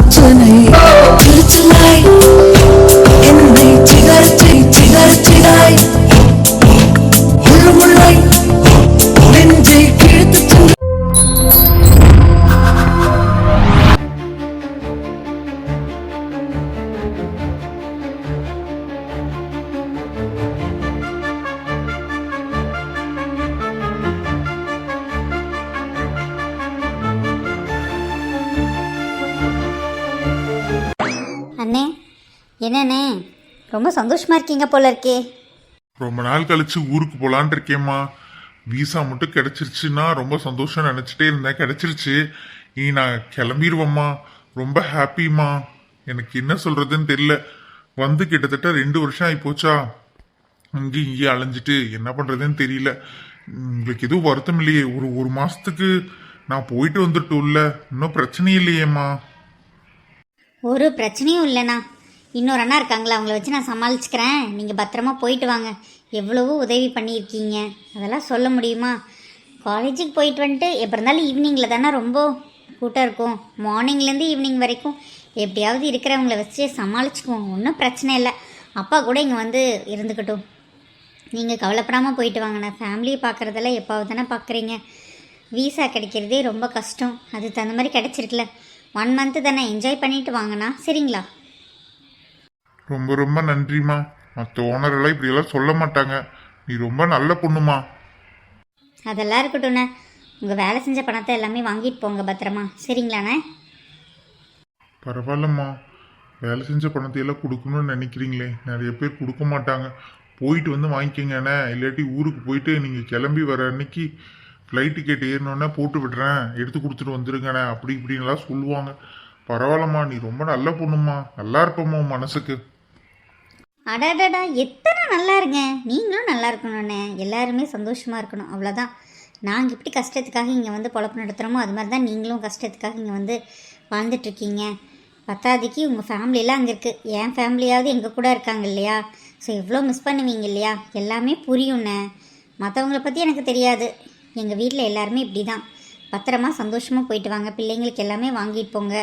பிரச்சனை திருச்சலாய் என்னை சிதாய் முள்ளாய் நெஞ்சை கிழித்து சென்று அண்ணே, என்னண்ணே ரொம்ப சந்தோஷமா இருக்கீங்க போல இருக்கே. ரொம்ப நாள் கழிச்சு ஊருக்கு போலான் இருக்கேம்மா. விசா மட்டும் கிடைச்சிருச்சுன்னா ரொம்ப சந்தோஷம் நினைச்சிட்டே இருந்தேன். கிடைச்சிருச்சு. நீ நான் கிளம்பிடுவேம்மா. ரொம்ப ஹாப்பிம்மா. எனக்கு என்ன சொல்றதுன்னு தெரியல. வந்து கிட்டத்தட்ட 2 வருஷம் ஆகி போச்சா. இங்கேயும் இங்கேயும் அலைஞ்சிட்டு என்ன பண்றதுன்னு தெரியல. உங்களுக்கு எதுவும் வருத்தம் இல்லையே? ஒரு மாசத்துக்கு நான் போயிட்டு வந்துட்டோம்ல, இன்னும் பிரச்சனை இல்லையேம்மா. ஒரு பிரச்சனையும் இல்லைண்ணா. இன்னொரு அண்ணா இருக்காங்களா, அவங்கள வச்சு நான் சமாளிச்சுக்கிறேன். நீங்கள் பத்திரமா போயிட்டு வாங்க. எவ்வளவோ உதவி பண்ணியிருக்கீங்க, அதெல்லாம் சொல்ல முடியுமா? காலேஜுக்கு போயிட்டு வந்துட்டு எப்போ இருந்தாலும் ஈவினிங்கில் தானே ரொம்ப கூட்டம் இருக்கும். மார்னிங்லேருந்து ஈவினிங் வரைக்கும் எப்படியாவது இருக்கிறவங்கள வச்சு சமாளிச்சுக்குவோம். ஒன்றும் பிரச்சனை இல்லை. அப்பா கூட இங்கே வந்து இருந்துக்கட்டும். நீங்கள் கவலைப்படாமல் போயிட்டு வாங்கண்ணா. ஃபேமிலியை பார்க்குறதெல்லாம் எப்பாவது தானே பார்க்குறீங்க. வீசா கிடைக்கிறதே ரொம்ப கஷ்டம். அது தகுந்த மாதிரி கிடச்சிருக்குல்ல. 1 மந்த்து தானே, என்ஜாய் பண்ணிட்டு வாங்கண்ணா. சரிங்களா? ரொம்ப ரொம்ப நன்றிம்மா. மற்ற ஓனரெல்லாம் இப்படியெல்லாம் சொல்ல மாட்டாங்க. நீ ரொம்ப நல்ல பொண்ணுமா. அதெல்லாம் இருக்கட்டும்ண்ணே. உங்கள் வேலை செஞ்ச பணத்தை எல்லாமே வாங்கிட்டு போங்க பத்திரமா. சரிங்களாண்ணே? பரவாயில்லம்மா. வேலை செஞ்ச பணத்தை எல்லாம் கொடுக்கணும்னு நினைக்கிறீங்களே, நிறைய பேர் கொடுக்க மாட்டாங்க. போயிட்டு வந்து வாங்கிக்கங்கண்ணே. இல்லாட்டி ஊருக்கு போயிட்டு நீங்கள் கிளம்பி வர அன்னைக்கு ஃப்ளைட் டிக்கெட் ஏறினோடனே போட்டு விடுறேன், எடுத்து கொடுத்துட்டு வந்துருங்கண்ணே, அப்படி இப்படின்லாம் சொல்லுவாங்க. பரவாயில்லம்மா, நீ ரொம்ப நல்ல பொண்ணுமா. நல்லா இருப்பம்மா மனசுக்கு. அடாடாடா, எத்தனை நல்லா இருங்க. நீங்களும் நல்லா இருக்கணும்ண்ணே. எல்லாருமே சந்தோஷமாக இருக்கணும், அவ்வளோதான். நாங்கள் எப்படி கஷ்டத்துக்காக இங்கே வந்து பொழப்பு நடத்துகிறோமோ அது மாதிரி தான் நீங்களும் கஷ்டத்துக்காக இங்கே வந்து வாழ்ந்துட்டுருக்கீங்க. பத்தாதிக்கு உங்கள் ஃபேமிலியெல்லாம் அங்கே இருக்குது. என் ஃபேமிலியாவது எங்கள் கூட இருக்காங்க இல்லையா? ஸோ எவ்வளோ மிஸ் பண்ணுவீங்க இல்லையா? எல்லாமே புரியும்ண்ணே. மற்றவங்கள பற்றி எனக்கு தெரியாது. எங்கள் வீட்டில் எல்லாருமே இப்படி தான். பத்திரமா சந்தோஷமாக போயிட்டு வாங்க. பிள்ளைங்களுக்கு எல்லாமே வாங்கிட்டு போங்க.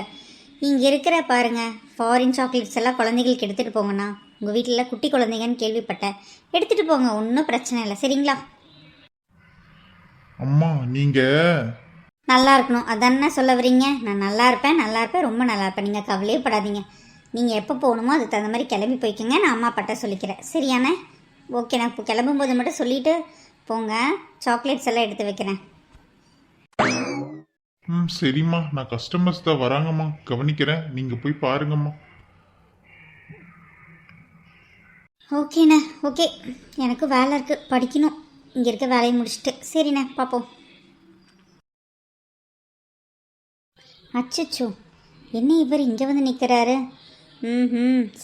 இங்கே இருக்கிற பாருங்கள், ஃபாரின் சாக்லேட்ஸ் எல்லாம் குழந்தைகளுக்கு எடுத்துகிட்டு போங்கண்ணா. உங்கள் வீட்டில் குட்டி குழந்தைங்கன்னு கேள்விப்பட்டேன். எடுத்துகிட்டு போங்க, ஒன்றும் பிரச்சனை இல்லை. சரிங்களா? அம்மா நீங்கள் நல்லா இருக்கணும் அதானே சொல்ல வரீங்க? நான் நல்லா இருப்பேன், ரொம்ப நல்லா இருப்பேன். நீங்கள் கவலையே படாதீங்க. நீங்கள் எப்போ போகணுமோ அதுக்கு தகுந்த மாதிரி கிளம்பி போய்க்கோங்க. நான் அம்மா அப்பாட்ட சொல்லிக்கிறேன். சரியாண்ணே? ஓகே, நான் இப்போ கிளம்பும்போது மட்டும் சொல்லிவிட்டு போங்க. சாக்லேட்ஸ் எல்லாம் எடுத்து வைக்கிறேன். சரிம்மா. நான் கஸ்டமர்ஸ் தான் வராங்கம்மா, கவனிக்கிறேன். நீங்கள் போய் பாருங்கம்மா. ஓகேண்ணே. ஓகே, எனக்கு வேலை இருக்குது, படிக்கணும். இங்கே இருக்க வேலையை முடிச்சுட்டு. சரிண்ணே, பார்ப்போம். அச்சச்சோ, என்ன இவர் இங்கே வந்து நிற்கிறாரு?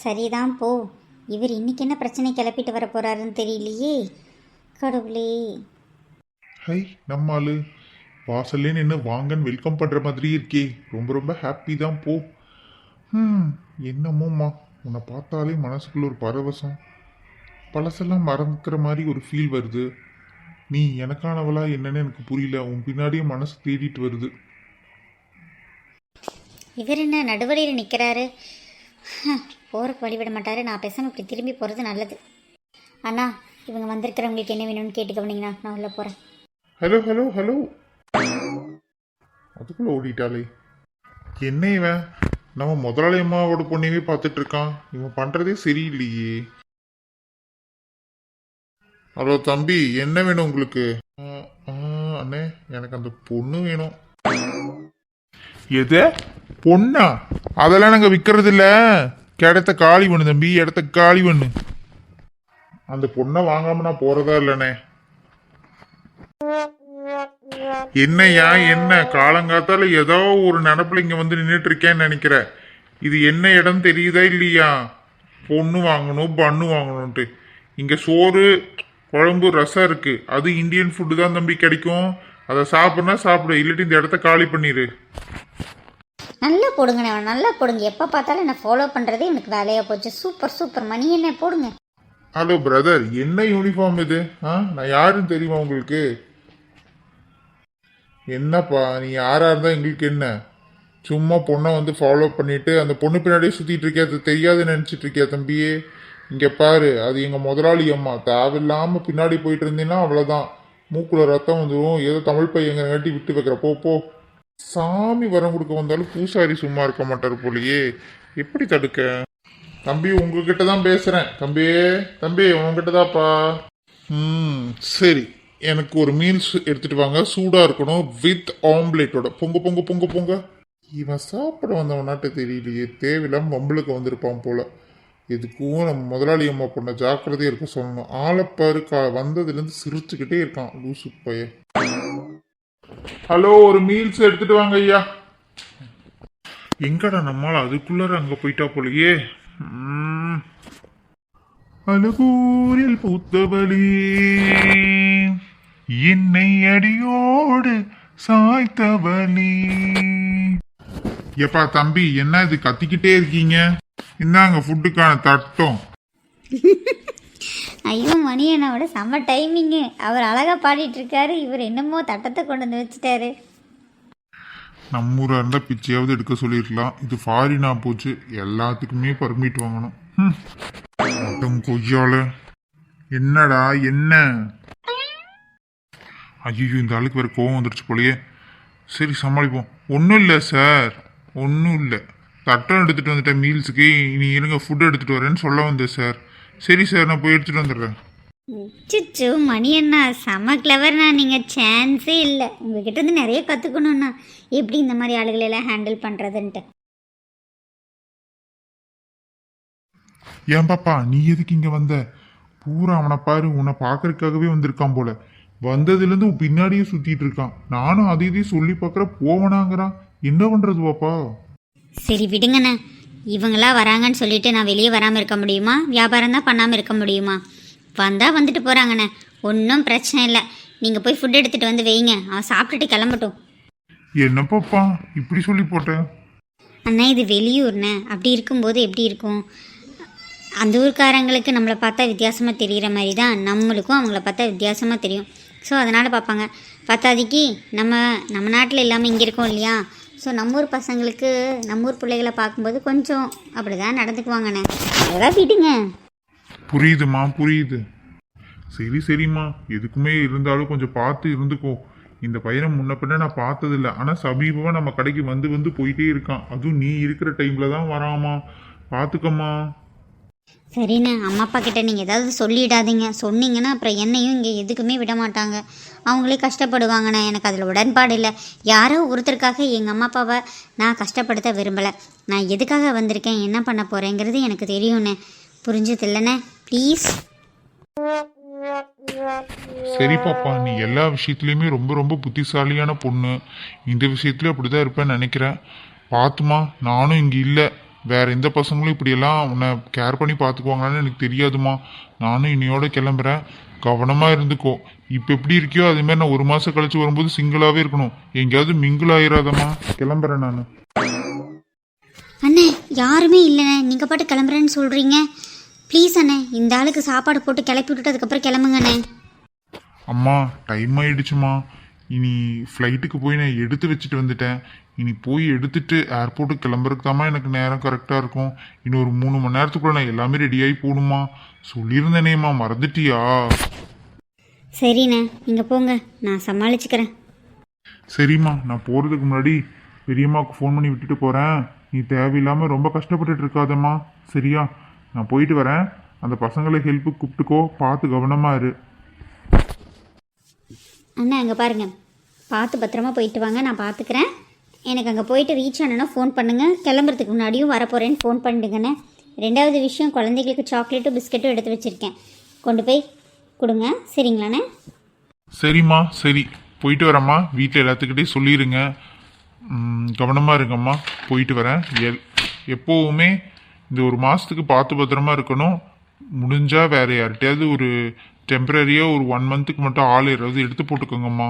சரிதான் போ. இவர் இன்னைக்கு என்ன பிரச்சனை கிளப்பிட்டு வர போகிறாருன்னு தெரியலையே. கடவுளே. ஹை, நம்ம ஆளு வாசல்லே நின்று வாங்கன்னு வெல்கம் பண்ணுற மாதிரி இருக்கே. ரொம்ப ரொம்ப ஹாப்பி தான் போ. என்னமோம்மா, உன்னை பார்த்தாலே மனசுக்குள்ள ஒரு பரவசம், பழசெல்லாம் மறந்துக்கிற மாதிரி ஒரு ஃபீல் வருது. நீ எனக்கானவளா என்னன்னு எனக்கு புரியல. உன் பின்னாடியே மனசு தேடிட்டு வருது. இவர் என்ன நடுவழியில் நிற்கிறாரு? போகிறக்கு வழிவிட மாட்டார். நான் பேசாமல் இப்படி திரும்பி போகிறது நல்லது. அண்ணா, இவங்க வந்திருக்கிறவங்களுக்கு என்ன வேணும்னு கேட்டுக்கவனீங்கண்ணா. நான் உள்ளே போகிறேன். Hello hello hello. அதுக்குள்ள ஓடிட்டாலே. என்ன இவன் நம்ம முதலாளி அம்மாவோட பொண்ணையே பார்த்துட்டு இருக்கான். இவன் பண்ணுறதே சரியில்லையே. ஹலோ தம்பி, என்ன வேணும் உங்களுக்கு? அண்ணே, எனக்கு அந்த பொண்ணு வேணும். எது பொண்ணா? அதெல்லாம் நாங்கள் விற்கிறது இல்லை. இடத்த காலி பண்ணு தம்பி, இடத்த காலி பண்ணு. அந்த பொண்ணை வாங்காம நான் போறதா இல்லைண்ணே. என்னையா என்ன காலங்காத்தால ஏதோ ஒரு நடப்புல இங்க வந்து நின்றுட்டு இருக்கேன்னு நினைக்கிற? இது என்ன இடம் தெரியுதா இல்லையா? பொண்ணு வாங்கணும், பண்ணு வாங்கணும்ட்டு. இங்க சோறு குழம்பு ரசம் இருக்கு. அது இந்தியன் ஃபுட்டு தான் தம்பி கிடைக்கும். அதை சாப்பிட்னா சாப்பிடு, இல்லாட்டி இந்த இடத்த காலி பண்ணிடு. நல்லா போடுங்கண்ணே, நல்லா போடுங்க. எப்போ பார்த்தாலும் என்ன ஃபாலோ பண்ணுறதே எனக்கு வேலையாக போச்சு. Super super. மணி என்ன போடுங்க. ஹலோ பிரதர், என்ன யூனிஃபார்ம் இது? நான் யாருன்னு தெரியுமா உங்களுக்கு? என்னப்பா, நீ யாரா இருந்தா எங்களுக்கு என்ன? சும்மா பொண்ணை வந்து ஃபாலோ பண்ணிட்டு அந்த பொண்ணு பின்னாடியே சுத்திட்டு இருக்கியா, அது தெரியாதுன்னு நினைச்சிட்டு இருக்கியா தம்பியே? இங்க பாரு, அது எங்க முதலாளி அம்மா. தேவையில்லாம பின்னாடி போயிட்டு இருந்தீங்கன்னா அவ்வளவுதான், மூக்குல ரத்தம் வந்துடும். ஏதோ தமிழ் பையங்க கட்டி விட்டு வைக்கிற. போ போ. சாமி வரம் கொடுக்க வந்தாலும் பூசாரி சும்மா இருக்க மாட்டார் போலயே, எப்படி தடுக்க? தம்பி உங்ககிட்ட தான் பேசுறேன். தம்பி தம்பி உங்ககிட்ட தான்ப்பா. சரி, எனக்கு ஒரு மீல்ஸ் எடுத்துட்டு வாங்க, சூடா இருக்கணும், வித் ஆம்லேட்டோட. பொங்க பொங்க பொங்க பொங்க. இவன் சாப்பிட வந்தவனாட்டு தெரியலையே, தேவையில்லாம வம்பளுக்கு வந்திருப்பான் போல. எதுக்கும் நம்ம முதலாளி அம்மா பொண்ண ஜாக்கிரதையா இருக்க சொல்லணும். ஆளப்பாரு வந்ததுலேருந்து சிரிச்சுக்கிட்டே இருக்கான் லூசு பையன். ஹலோ, ஒரு மீல்ஸ் எடுத்துட்டு வாங்க ஐயா. எங்கடா நம்மால அதுக்குள்ளார அங்க போயிட்டா போலயே. அழகூரில் பூத்தவளி என்னை அடியோடு சாய்த்தவளி. எப்பா தம்பி, என்ன இது கத்திக்கிட்டே இருக்கீங்க? இந்தாங்க ஃபுட்டுக்கான தட்டம். ஐயோ மணியண்ணாவோட செம்ம டைமிங்கு. அவர் அழகாக பாடிட்டு இருக்காரு, இவர் என்னமோ தட்டத்தை கொண்டு வந்து வச்சுட்டாரு. நம்ம ஊராக இருந்தால் பிச்சையாவது எடுக்க சொல்லியிருக்கலாம். இது ஃபாரினா போச்சு, எல்லாத்துக்குமே பர்மிட் வாங்கணும். மட்டும் கொய்யால என்னடா என்ன? ஐயோ, இந்த ஆளுக்கு வேறு கோவம் வந்துடுச்சு போலயே. சரி சமாளிப்போம். ஒன்றும் இல்லை சார், ஒன்றும் இல்லை. தட்டம் எடுத்துகிட்டு வந்துட்டேன் மீல்ஸுக்கு. இனி இருங்க, ஃபுட்டு எடுத்துகிட்டு வரேன்னு சொல்ல வந்தேன் சார். சரி சார், நான் போய் எடுத்துகிட்டு வந்துடுறேன். சிச்சு மணியண்ணா செம்ம கிளவர்ண்ணா, நீங்கள் சான்ஸே இல்லை. உங்ககிட்ட இருந்து நிறைய கற்றுக்கணும்ண்ணா, எப்படி இந்த மாதிரி ஆளுகளெல்லாம் ஹேண்டில் பண்ணுறதுன்ட்டு. ஏன் பாப்பா, நீ எதுக்கு இங்கே வந்த? பூரா அவனை பாரு, உன்னை பார்க்கறதுக்காகவே வந்திருக்கான் போல. வந்ததுலேருந்து உன் பின்னாடியே சுற்றிட்டு இருக்கான். நானும் அதை இதையும் சொல்லி பார்க்குற, போவனாங்கிறான். என்ன பண்ணுறது பாப்பா? சரி விடுங்கண்ணே, இவங்களா வராங்கன்னு சொல்லிட்டு நான் வெளியே வராமல் இருக்க முடியுமா? வியாபாரம் தான் பண்ணாமல் இருக்க முடியுமா? வந்தால் வந்துட்டு போகிறாங்கண்ணே, ஒன்றும் பிரச்சனை இல்லை. நீங்கள் போய் ஃபுட் எடுத்துகிட்டு வந்து வைங்க, அவன் சாப்பிட்டுட்டு கிளம்பட்டும். என்ன பாப்பா இப்படி சொல்லி போட்டேன்? அண்ணா இது வெளியூர்ண்ணே, அப்படி இருக்கும்போது எப்படி இருக்கும்? அந்த ஊர்க்காரங்களுக்கு நம்மளை பார்த்தா வித்தியாசமாக தெரிகிற மாதிரி தான் நம்மளுக்கும் அவங்கள பார்த்தா வித்தியாசமாக தெரியும். ஸோ அதனால் பார்ப்பாங்க. பத்தாதிக்கு நம்ம நாட்டில் இல்லாமல் இங்கே இருக்கோம் இல்லையா? ஸோ நம்ம ஊர் பசங்களுக்கு நம்ம ஊர் பிள்ளைகளை பார்க்கும்போது கொஞ்சம் அப்படி தான் நடந்துக்குவாங்கண்ணே. அதெல்லாம் விடுங்க. புரியுதுமா, புரியுது. சரி சரிம்மா, எதுக்குமே இருந்தாலும் கொஞ்சம் பார்த்து இருந்துக்கோ. இந்த பையனை முன்ன பின்ன நான் பார்த்ததில்ல, ஆனால் சமீபமாக நம்ம கடைக்கு வந்து வந்து போயிட்டே இருக்கான். அதுவும் நீ இருக்கிற டைமில் தான் வராமா, பார்த்துக்கம்மா. சரிண்ணே, அம்மா அப்பா கிட்ட நீங்கள் ஏதாவது சொல்லிடாதீங்க. சொன்னீங்கன்னா அப்புறம் என்னையும் இங்கே எதுக்குமே விட மாட்டாங்க, அவங்களே கஷ்டப்படுவாங்கண்ணே. எனக்கு அதில் உடன்பாடு இல்லை. யாரோ ஒருத்தருக்காக எங்கள் அம்மா அப்பாவை நான் கஷ்டப்படுத்த விரும்பலை. நான் எதுக்காக வந்திருக்கேன், என்ன பண்ண போகிறேங்கிறது எனக்கு தெரியும்ண்ணே. புரிஞ்சது இல்லைண்ணே, ப்ளீஸ். சரி பாப்பா, நீ எல்லா விஷயத்துலையுமே ரொம்ப ரொம்ப புத்திசாலியான பொண்ணு. இந்த விஷயத்துலேயும் அப்படி தான் இருப்பேன்னு நினைக்கிறேன். பார்த்துமா, நானும் இங்கே இல்லை. வேற எந்த பசங்களும் இப்படியெல்லாம் உன்னை கேர் பண்ணி பார்த்துக்குவாங்களான்னு எனக்கு தெரியாதுமா. நானும் இன்னையோட கிளம்புறேன். கவனமாக இருந்துக்கோ. இப்போ எப்படி இருக்கியோ அதுமாரி நான் 1 மாதம் கழிச்சு வரும்போது சிங்கிளாகவே இருக்கணும். எங்கேயாவது மிங்கிள் ஆயிராதம்மா. கிளம்புறேன் நான். அண்ணே யாருமே இல்லைண்ணே, நீங்கள் பாட்டு கிளம்புறேன்னு சொல்கிறீங்க. ப்ளீஸ் அண்ணே, இந்த ஆளுக்கு சாப்பாடு போட்டு கிளப்பி விட்டுட்டு அதுக்கப்புறம் கிளம்புங்கண்ணே. அம்மா டைம் ஆயிடுச்சுமா. இனி ஃப்ளைட்டுக்கு போய் நான் எடுத்து வச்சுட்டு வந்துட்டேன். இனி போய் எடுத்துட்டு ஏர்போர்ட்டுக்கு கிளம்புறதுக்கு தாம்மா எனக்கு நேரம் கரெக்டாக இருக்கும். இன்னும் ஒரு 3 மணி நேரத்துக்குள்ள நான் எல்லாமே ரெடியாகி போகணுமா. சொல்லியிருந்தேனேம்மா, மறந்துட்டியா? சரிண்ணே, நீங்கள் போங்க, நான் சமாளிச்சுக்கிறேன். சரிம்மா, நான் போகிறதுக்கு முன்னாடி பெரியம்மாவுக்கு ஃபோன் பண்ணி விட்டுட்டு போகிறேன். நீ தேவையில்லாமல் ரொம்ப கஷ்டப்பட்டுட்டு இருக்காதம்மா, சரியா? நான் போயிட்டு வரேன். அந்த பசங்களை ஹெல்ப்புக்கு கூப்பிட்டுக்கோ, பார்த்து கவனமாக இரு. அண்ணா அங்கே பாருங்கள், பார்த்து பத்திரமா போயிட்டு வாங்க, நான் பார்த்துக்கிறேன். எனக்கு அங்கே போயிட்டு ரீச் ஆனேன்னா ஃபோன் பண்ணுங்கள். கிளம்புறதுக்கு முன்னாடியும் வரப்போகிறேன்னு ஃபோன் பண்ணிடுங்கண்ணே. 2வது விஷயம், குழந்தைகளுக்கு சாக்லேட்டும் பிஸ்கட்டும் எடுத்து வச்சுருக்கேன், கொண்டு போய் கொடுங்க, சரிங்களாண்ணே? சரிம்மா, சரி, போயிட்டு வரேம்மா. வீட்டில் எல்லாத்துக்கிட்டையும் சொல்லிடுங்க. கவனமாக இருங்கம்மா. போயிட்டு வரேன். எப்போவுமே இந்த 1 மாதத்துக்கு பார்த்து பத்திரமா இருக்கணும். முடிஞ்சால் வேறு யார்கிட்டையாவது ஒரு டெம்பரரியாக ஒரு 1 மந்த்துக்கு மட்டும் ஆள் யாராவது எடுத்து போட்டுக்கோங்கம்மா.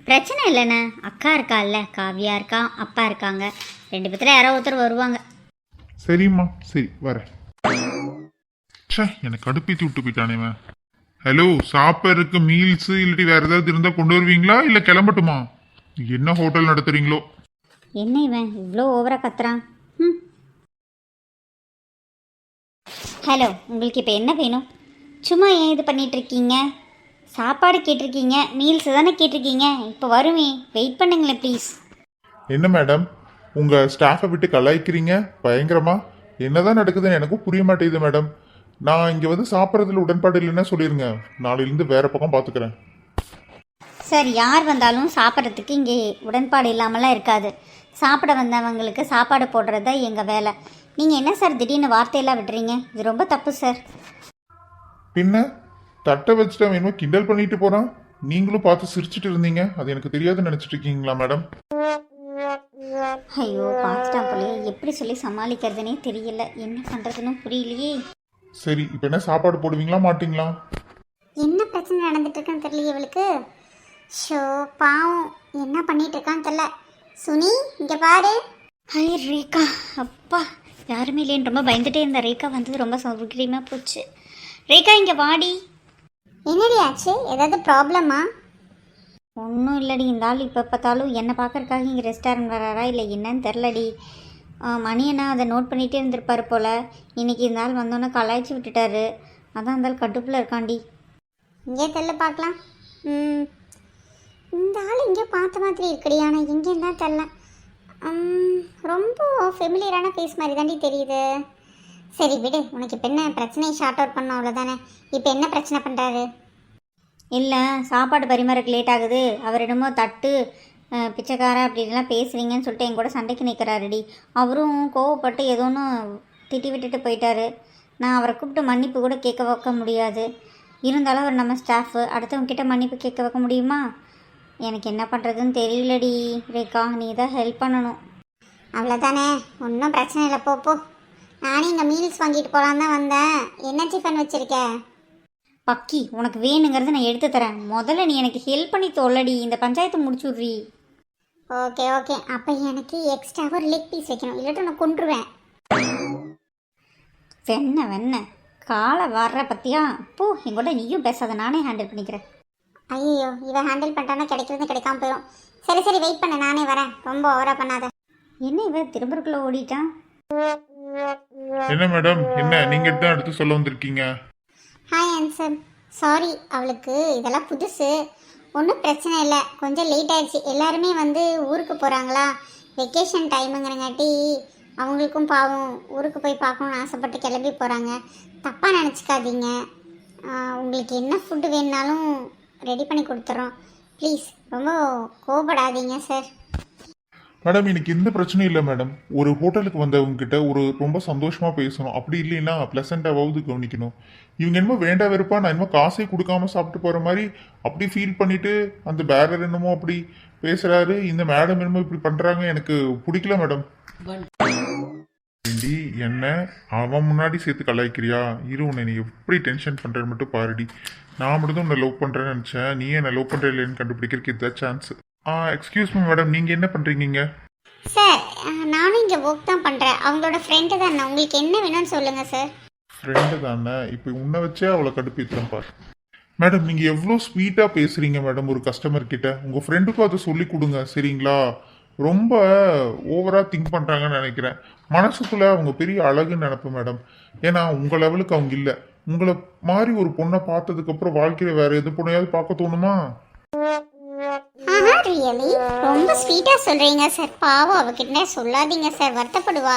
பிரச்சனை இல்லைண்ணே, அக்கா இருக்கால்ல, காவியா இருக்கா, அப்பா இருக்காங்க, 2 பேத்துல யாரோ ஒருத்தர் வருவாங்க. சரிம்மா, சரி வரேன். சே, எனக்கு அடுப்பேத்தி விட்டு போயிட்டானே. ஹலோ, சாப்பிட்றதுக்கு மீல்ஸு இல்லாட்டி வேறு ஏதாவது இருந்தால் கொண்டு வருவீங்களா, இல்லை கிளம்பட்டுமா? என்ன ஹோட்டல் நடத்துகிறீங்களோ? என்ன இவன் இவ்வளோ ஓவராக கத்துறான்? ம். ஹலோ, உங்களுக்கு இப்போ என்ன வேணும்? சும்மா ஏன் இது பண்ணிட்டு இருக்கீங்க? சாப்பாடு கேட்டிருக்கீங்க, மீல்ஸ் தானே கேட்டிருக்கீங்க. இப்போ வருமே, வெயிட் பண்ணுங்களேன் ப்ளீஸ். என்ன மேடம், உங்க ஸ்டாஃபை விட்டு கலாய்க்கிறீங்க பயங்கரமா? என்னதான் நடக்குதுன்னு எனக்கும் புரிய மாட்டேங்குது மேடம். நான் இங்க வந்து சாப்பிட்றதுல உடன்பாடு இல்லைன்னா சொல்லிருங்க, நாளையிலேருந்து வேற பக்கம் பார்த்துக்கிறேன். சார், யார் வந்தாலும் சாப்பிட்றதுக்கு இங்கே உடன்பாடு இல்லாமலாம் இருக்காது. சாப்பிட வந்தவங்களுக்கு சாப்பாடு போடுறது தான் எங்கள் வேலை. நீங்கள் என்ன சார் திடீர்னு வார்த்தையெல்லாம் விட்டுறீங்க? இது ரொம்ப தப்பு சார். பின்ன தட்டை வச்சுட்டு அவன் என்னமோ கிண்டல் பண்ணிட்டு போறான், நீங்களும் பார்த்து சிரிச்சிட்டு இருந்தீங்க. அது எனக்கு தெரியாதுன்னு நினைச்சிட்டு இருக்கீங்களா மேடம்? ஐயோ, பார்த்துட்டான் போலயே. எப்படி சொல்லி சமாளிக்கிறதுனே தெரியல. என்ன பண்ணுறதுன்னு புரியலையே. சரி, இப்போ என்ன சாப்பாடு போடுவீங்களா மாட்டீங்களா? என்ன பிரச்சனை நடந்துட்டு இருக்குன்னு தெரியல இவளுக்கு. ஷோ, பாவம், என்ன பண்ணிட்டு இருக்கான்னு தெரியல. சுனி, இங்கே பாரு. ஹை ரேகா, அப்பா யாருமே இல்லைன்னு ரொம்ப பயந்துட்டே இருந்த ரேகா வந்தது ரொம்ப சௌகரியமாக போச்சு. ரேகா, இங்கே வாடி. என்னடி ஆச்சு? ஏதாவது ப்ராப்ளமா? ஒன்றும் இல்லடி, இந்த ஆள் இப்போ பார்த்தாலும் என்னை பார்க்கறக்காக இங்கே ரெஸ்டாரண்ட் வராரா இல்லை என்னன்னு தெரிலடி. மணியண்ணா அதை நோட் பண்ணிகிட்டே இருந்திருப்பார் போல். இன்றைக்கி இந்த ஆள் வந்தோன்னே கலாய்ச்சி விட்டுட்டாரு. அதான் அந்த ஆள் கட்டுப்பில் இருக்காண்டி. இங்கே தெரில, பார்க்கலாம். இந்த ஆள் இங்கே பார்த்த மாதிரி இருக்கடி, ஆனால் எங்கேன்னு தான் தெரில. ரொம்ப ஃபெமிலியரான ஃபேஸ் மாதிரி தாண்டி தெரியுது. சரி விடு, உனக்கு இப்போ என்ன பிரச்சனையை ஷார்ட் அவுட் பண்ணோம், அவ்வளோதானே. இப்போ என்ன பிரச்சனை பண்ணுறாரு? இல்லை, சாப்பாடு பரிமாறக்கு லேட் ஆகுது, அவரிடமோ தட்டு பிச்சைக்கார அப்படின்லாம் பேசுவீங்கன்னு சொல்லிட்டு என் கூட சண்டைக்கு நிற்கிறாருடி. அவரும் கோவப்பட்டு ஏதோன்னு திட்டி விட்டுட்டு போயிட்டாரு. நான் அவரை கூப்பிட்டு மன்னிப்பு கூட கேட்க வைக்க முடியாது. இருந்தாலும் அவர் நம்ம ஸ்டாஃபு, அடுத்தவங்க கிட்ட மன்னிப்பு கேட்க வைக்க முடியுமா? எனக்கு என்ன பண்ணுறதுன்னு தெரியலடி ரேகா, நீ தான் ஹெல்ப் பண்ணணும். அவ்வளோதானே, ஒன்றும் பிரச்சனை இல்லை, போ. நானே இங்கே மீல்ஸ் வாங்கிட்டு போகலான்னு தான் வந்தேன். என்ன டிஃபன் வச்சுருக்க? பக்கி, உனக்கு வேணுங்கிறத நான் எடுத்து தரேன். முதல்ல நீ எனக்கு ஹெல்ப் பண்ணி தொல்லடி, இந்த பஞ்சாயத்தை முடிச்சுட்றி. ஓகே, அப்போ எனக்கு எக்ஸ்ட்ராவாக ஒரு லெக் பீஸ் வைக்கணும், இல்லாட்டி நான் கொண்டுருவேன். வெண்ண காலை வர்ற பற்றியா? போ, எங்கூட நீயும் பேசாத, நானே ஹேண்டில் பண்ணிக்கிறேன். ஐயோ, இவன் ஹேண்டில் பண்ணிட்டானா கிடைக்கிறது கிடைக்காம போயிடும். சரி வெயிட் பண்ண, நானே வரேன். ரொம்ப ஓவரா பண்ணாத. என்ன இவன் திரும்புறக்குள்ள ஓடிட்டான்? என்ன மேடம், என்ன நீங்க தான் அடுத்து சொல்ல வந்திருக்கீங்க? Hi answer. சாரி, அவளுக்கு இதெல்லாம் புதுசு. ஒன்றும் பிரச்சனை இல்லை, கொஞ்சம் லேட் ஆயிடுச்சு. எல்லாருமே வந்து ஊருக்கு போகிறாங்களா, வெக்கேஷன் டைமுங்கிறங்காட்டி அவங்களுக்கும் பாவம் ஊருக்கு போய் பார்க்கணுன்னு ஆசைப்பட்டு கிளம்பி போகிறாங்க. தப்பாக நினச்சிக்காதீங்க. உங்களுக்கு என்ன ஃபுட்டு வேணுனாலும் ரெடி பண்ணி கொடுத்துட்றோம். ப்ளீஸ் ரொம்ப கோவப்படாதீங்க சார். மேடம், எனக்கு எந்த பிரச்சனையும் இல்லை மேடம். ஒரு ஹோட்டலுக்கு வந்தவங்க கிட்ட ஒரு ரொம்ப சந்தோஷமா பேசணும், அப்படி இல்லைன்னா ப்ளசண்டாவது கவனிக்கணும். இவங்க என்னமோ வேண்டா வெறுப்பா நான் என்னமோ காசே கொடுக்காம சாப்பிட்டு போற மாதிரி அப்படி ஃபீல் பண்ணிட்டு அந்த பேரர் என்னமோ அப்படி பேசுறாரு, இந்த மேடம் என்னமோ இப்படி பண்றாங்க, எனக்கு பிடிக்கல மேடம். என்ன அவன் முன்னாடி சேர்த்து கலாய்க்கிறியா? இரு, உன்னை நீ எப்படி டென்ஷன் பண்றேன்னு மட்டும் பாருடி. நான் மட்டும் தான் உன்னை லவ் பண்றேன்னு நினைச்சேன், நீ என்ன லவ் பண்ற இல்லைன்னு கண்டுபிடிக்கிறதுக்கு இதுதான் சான்ஸ். எக்ஸ்கியூஸ் மீ மேடம், நீங்க என்ன பண்றீங்க? சார், நானும் இங்கே ஒர்க் தான் பண்ணுறேன். அவங்களோட ஃப்ரெண்டு தானே, உங்களுக்கு என்ன வேணும்னு சொல்லுங்கள் சார். ஃப்ரெண்டு தானே, இப்போ உன்னை வச்சே அவளை கடுப்பித்துறேன் பாரு. மேடம், நீங்கள் எவ்வளோ ஸ்வீட்டாக பேசுகிறீங்க மேடம் ஒரு கஸ்டமர் கிட்ட. உங்கள் ஃப்ரெண்டுக்கும் அதை சொல்லி கொடுங்க சரிங்களா? ரொம்ப ஓவராக திங்க் பண்ணுறாங்கன்னு நினைக்கிறேன். மனசுக்குள்ளே அவங்க பெரிய அழகுன்னு நினைப்பேன் மேடம். ஏன்னா உங்கள் லெவலுக்கு அவங்க இல்லை. உங்களை மாதிரி ஒரு பொண்ணை பார்த்ததுக்கப்புறம் வாழ்க்கையில் வேறு எது பொண்ணையாவது பார்க்க தோணுமா? ரியலி ரொம்ப ஸ்வீட்டா சொல்றீங்க சார். பாவம், அவகிட்ட சொல்லாதீங்க சார், வருத்தப்படுவா.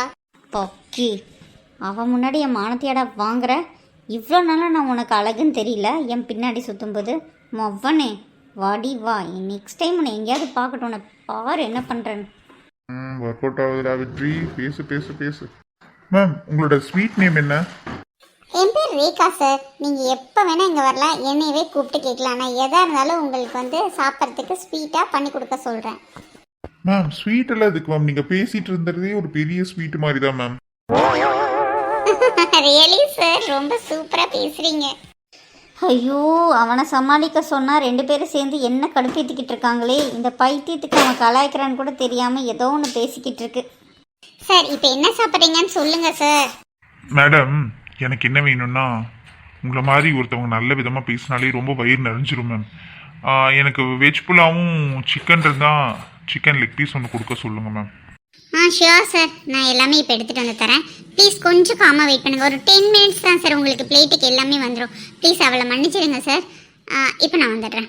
பக்கி, அவ முன்னாடி என் மானத்தையாடா வாங்குற? இவ்வளோ நாளாக நான் உனக்கு அழகுன்னு தெரியல, என் பின்னாடி சுற்றும்போது. மொவ்வனே வாடி வா, நெக்ஸ்ட் டைம் உன்னை எங்கேயாவது பார்க்கட்டும், உன்னை பாரு என்ன பண்ணுறேன்னு. ஒர்க் அவுட் ஆகுதுடா வெற்றி, பேசு. மேம், உங்களோட ஸ்வீட் நேம் என்ன? என் பேர் ரேகா சார். நீங்கள் எப்போ வேணால் இங்கே வரலாம், என்னையவே கூப்பிட்டு கேட்கலாம். நான் எதாக இருந்தாலும் உங்களுக்கு வந்து சாப்பிட்றதுக்கு ஸ்வீட்டாக பண்ணி கொடுக்க சொல்கிறேன். மேம், ஸ்வீட் எல்லாம் இதுக்கு மேம், நீங்கள் பேசிகிட்டு இருந்ததே ஒரு பெரிய ஸ்வீட் மாதிரி தான் மேம். ரியலி சார், ரொம்ப சூப்பராக பேசுகிறீங்க. ஐயோ, அவனை சமாளிக்க சொன்னால் ரெண்டு பேரும் சேர்ந்து என்ன கடுப்பேற்றிக்கிட்டு இருக்காங்களே. இந்த பைத்தியத்துக்கு அவன் கலாய்க்கிறான்னு கூட தெரியாமல் ஏதோ ஒன்று பேசிக்கிட்டு இருக்கு. சார், இப்போ என்ன சாப்பிட்றீங்கன்னு சொல்லுங்கள் சார். மேடம், எனக்கு என்ன வேணும்னா, உங்களை மாதிரி ஒருத்தவங்க நல்ல விதமாக பேசினாலே ரொம்ப வயிறு நிறைஞ்சிரும் மேம். எனக்கு வெஜ் புலாவும் சிக்கன் இருந்தால் சிக்கன் லெக் பீஸ் ஒன்று கொடுக்க சொல்லுங்கள் மேம். ஷியோர் சார், நான் எல்லாமே இப்போ எடுத்துகிட்டு வந்து தரேன். ப்ளீஸ் கொஞ்சம் காமாக வெயிட் பண்ணுங்கள். ஒரு 10 மினிட்ஸ் தான் சார், உங்களுக்கு பிளேட்டுக்கு எல்லாமே வந்துடும். ப்ளீஸ் அவளை மன்னிச்சிடுங்க சார். இப்போ நான் வந்துடுறேன்.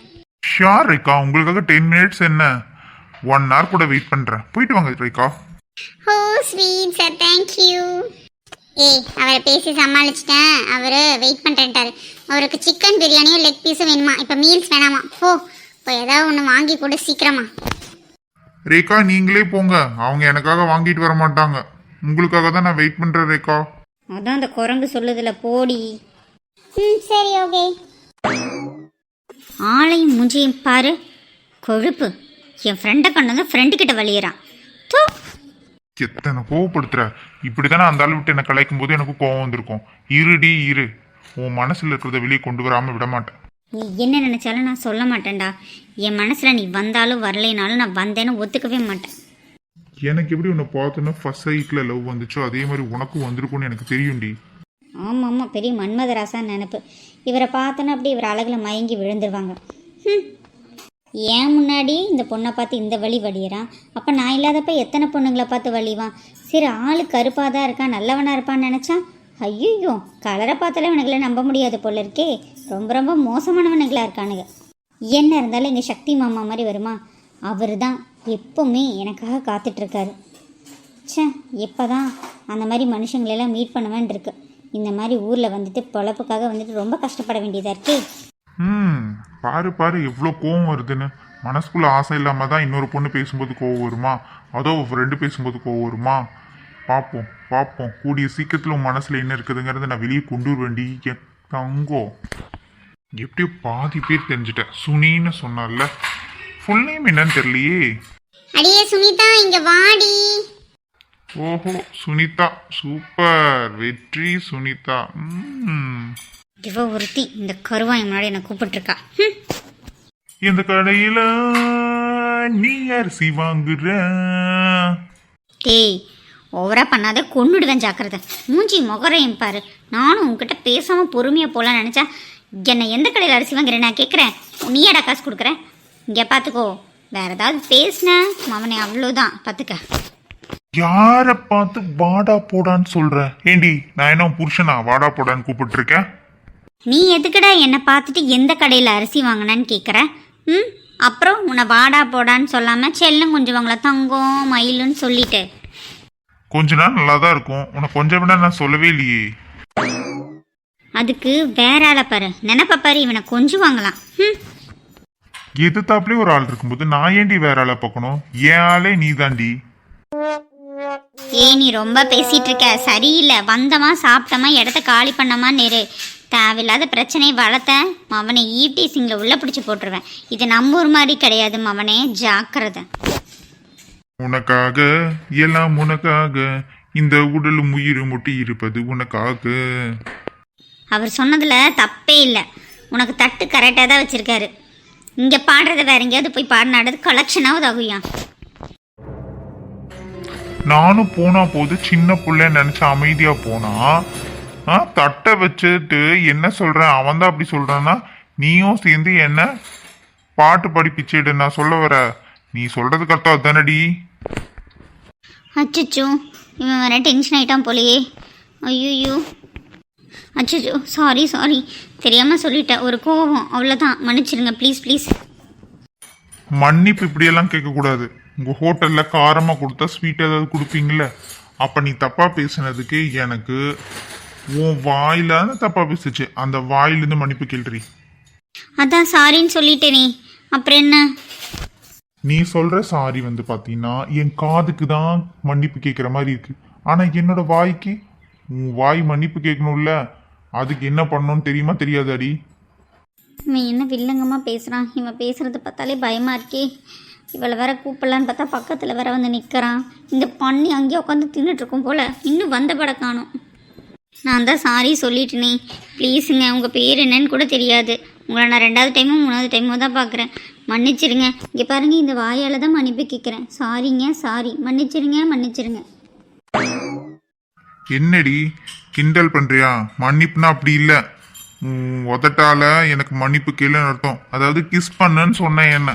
ஷியோர் ரேகா, உங்களுக்காக 10 மினிட்ஸ் என்ன 1 hour கூட வெயிட் பண்ணுறேன். போயிட்டு வாங்க ரேகா. ஓ ஸ்வீட் சார், தேங்க்யூ. அவரை பேசி சமாளிச்சிட்டேன். அவர் வெயிட் பண்ணுறேன்ட்டாரு. அவருக்கு சிக்கன் பிரியாணியும் லெக் பீஸும் வேணுமா? இப்போ மீல்ஸ் வேணாமா? இப்போ ஏதாவது ஒன்று வாங்கி கொடு சீக்கிரமா. ரேகா நீங்களே போங்க, அவங்க எனக்காக வாங்கிட்டு வர மாட்டாங்க. உங்களுக்காக தான் நான் வெயிட் பண்ணுறேன் ரேகா. அதான் அந்த குரங்கு சொல்லுதுல, போடி. சரி ஓகே. ஆளையும் மூஞ்சியும் பாரு, கொழுப்பு. என் ஃப்ரெண்டை கொண்டு ஃப்ரெண்டு கிட்ட வலியிறான். தூ. எத்தனை கோவப்படுத்துற. இப்படி தானே அந்த ஆள் விட்டு என்னை கலைக்கும் போது எனக்கு கோவம் வந்திருக்கும். இருடி இரு, உன் மனசில் இருக்கிறத வெளியே கொண்டு வராமல் விட மாட்டேன். நீ என்ன நினச்சாலும் நான் சொல்ல மாட்டேன்டா. என் மனசில் நீ வந்தாலும் வரலைனாலும் நான் வந்தேன்னு ஒத்துக்கவே மாட்டேன். எனக்கு எப்படி உன்னை பார்த்தோன்னா ஃபர்ஸ்ட் சைட்டில் லவ் வந்துச்சோ அதே மாதிரி உனக்கும் வந்திருக்கும்னு எனக்கு தெரியும்டி. ஆமாம் ஆமாம், பெரிய மன்மதராசான்னு நினப்பு. இவரை பார்த்தோன்னா அப்படி இவர் அழகில் மயங்கி விழுந்துருவாங்க. ஏன் முன்னாடி இந்த பொண்ணை பார்த்து இந்த வழி வலியிறான், அப்போ நான் இல்லாதப்ப எத்தனை பொண்ணுங்களை பார்த்து வலிவான். சரி, ஆளு கருப்பாக தான் இருக்கான், நல்லவனாக இருப்பான்னு நினச்சா ஐயோ கலரை பார்த்தாலே இவனுங்களை நம்ப முடியாது போல இருக்கே. ரொம்ப ரொம்ப மோசமானவனுங்களா இருக்கானுங்க. என்ன இருந்தாலும் எங்கள் சக்தி மாமா மாதிரி வருமா? அவர் தான் எப்போவுமே எனக்காக காத்துட்ருக்காரு. ச்சே, எப்போ தான் அந்த மாதிரி மனுஷங்களெல்லாம் மீட் பண்ணுவேன் இருக்கு. இந்த மாதிரி ஊரில் வந்துட்டு பொழப்புக்காக வந்துட்டு ரொம்ப கஷ்டப்பட வேண்டியதாக இருக்கே. பாரு பாரு எவ்வளோ கோவம் வருதுன்னு. மனசுக்குள்ள ஆசை இல்லாமல் தான் இன்னொரு பொண்ணு பேசும்போது கோவம் வருமா, அதோ ஃப்ரெண்டு பேசும்போது கோவம் வருமா? பார்ப்போம் பார்ப்போம், கூடிய சீக்கிரத்தில் உன் மனசில் என்ன இருக்குதுங்கிறத நான் வெளியே கொண்டு வர வேண்டி தங்கோ. எப்படியோ பாதி பேர் தெரிஞ்சுட்டேன். சுனின்னு சொன்னார்ல, ஃபுல் நேம் என்னன்னு தெரியலையே. அடியே சுனிதா, இங்க வாடி. ஓஹோ சுனிதா, சூப்பர், வெற்றி சுனிதா. இவ ஒருத்தி இந்த கருவாய் முன்னாடி என்னை கூப்பிட்டுருக்கா. இந்த கடையில நீ அரிசி வாங்குற. டேய், ஓவரா பண்ணாத, கொன்னுடுவேன், ஜாக்கிரதை. மூஞ்சி முகரையும் பாரு. நானும் உங்ககிட்ட பேசாமல் பொறுமையாக போகலான்னு நினச்சா என்னை எந்த கடையில் அரிசி வாங்குறேன் நான் கேட்குறேன். நீயாடா காசு கொடுக்குறேன்? இங்கே பார்த்துக்கோ, வேற ஏதாவது பேசினேன் அவனை அவ்வளோதான் பார்த்துக்க. யாரை பார்த்து வாடா போடான்னு சொல்ற? ஏண்டி நான் என்ன புருஷனா வாடா போடான்னு கூப்பிட்டு இருக்கேன்? நீ எதுக்குடா என்னை பார்த்துட்டு எந்த கடையில் அரிசி வாங்கினான்னு கேட்குற? அப்புறம் உன்னை வாடா போடான்னு சொல்லாமல் செல்லம் கொஞ்சம் வாங்கல, தங்கம் மயிலுன்னு சொல்லிட்டு. கொஞ்ச நாள் நல்லா தான் இருக்கும், உனக்கு கொஞ்சம் விட நான் சொல்லவே இல்லையே. அதுக்கு வேற ஆளை பாரு, நினைப்ப பாரு, இவனை கொஞ்சம் வாங்கலாம். எதிர்த்தாப்புலயே ஒரு ஆள் இருக்கும்போது நான் ஏண்டி வேற ஆளை பார்க்கணும்? என் ஆளே நீ தாண்டி. நீ ரொம்ப பேசிட்டு இருக்க, சரியில்லை. வந்தமா சாப்பிட்டமா இடத்த காலி பண்ணமா நேரு. தேவையில்லாத பிரச்சனையை வளர்த்த மவனை ஈவ்டீசிங்கில் உள்ள பிடிச்சி போட்டுருவேன். இது நம்ம ஊர் மாதிரி கிடையாது மவனே, ஜாக்கிரதை. உனக்காக எல்லாம் உனக்காக, இந்த உடலும் உயிரும் முட்டி இருப்பது உனக்காக. அவர் சொன்னதுல தப்பே இல்லை. உனக்கு தட்டு கரெக்டாக தான் வச்சிருக்காரு. இங்கே பாடுறத வேற எங்கேயாவது போய் பாடினாடுறது கலெக்ஷனாவது ஆகுயா. நானும் போனா போது சின்ன பிள்ளை நினைச்சு அமைதியா போனா, தட்டை வச்சுட்டு என்ன சொல்றேன், அவன் தான் அப்படி சொல்றான்னா நீயும் சேர்ந்து என்ன பாட்டு பாடி பிச்சைடு நான் சொல்ல வர. நீ சொல்றது கரெக்டா தானடி? அச்சோ, இவன் வேற டென்ஷன் ஆயிட்டான் போலையே. ஐயோ அச்சோ, சாரி சாரி, தெரியாமல் சொல்லிட்டேன், ஒரு கோபம், அவ்வளோதான், மன்னிச்சிடுங்க ப்ளீஸ் ப்ளீஸ். மன்னிப்பு இப்படியெல்லாம் கேட்கக்கூடாது. உங்கள் ஹோட்டலில் காரமாக கொடுத்தா ஸ்வீட் ஏதாவது கொடுப்பீங்கள, அப்போ நீ தப்பாக பேசுனதுக்கு எனக்கு உன் வாயிலான தப்பாக பேசுச்சு, அந்த வாயிலிருந்து மன்னிப்பு கேள்றி. அதான் சாரின்னு சொல்லிட்டேனே, அப்புறம் என்ன? நீ சொல்கிற சாரி வந்து பார்த்தீங்கன்னா என் காதுக்கு தான் மன்னிப்பு கேட்குற மாதிரி இருக்கு. ஆனால் என்னோட வாய்க்கு, உன் வாய் மன்னிப்பு கேட்கணும்ல, அதுக்கு என்ன பண்ணணும்னு தெரியுமா தெரியாதாடி? இவன் என்ன வில்லங்கமாக பேசுகிறான். இவன் பேசுகிறத பார்த்தாலே பயமாக இருக்கே. இவளை வேற கூப்பிடலான்னு பார்த்தா பக்கத்தில் வேற வந்து நிற்கிறான். இந்த பண்ணி அங்கேயே உட்காந்து தின்னுட்ருக்கும் போல், இன்னும் வந்த பட காணும். நான் தான் சாரி சொல்லிட்டேனே, ப்ளீஸுங்க. உங்கள் பேர் என்னன்னு கூட தெரியாது. உங்களை நான் 2வது டைமும் 3வது டைமும் தான் பார்க்குறேன், மன்னிச்சிருங்க. இங்கே பாருங்கள், இந்த வாயால் தான் மன்னிப்பு கேட்குறேன். சாரிங்க, சாரி, மன்னிச்சிருங்க மன்னிச்சிருங்க. என்னடி கிண்டல் பண்ணுறியா? மன்னிப்புனா அப்படி இல்லை, உதட்டால எனக்கு மன்னிப்பு கேளுன்னு அர்த்தம். அதாவது கிஸ் பண்ணுன்னு சொன்னேன் என்ன.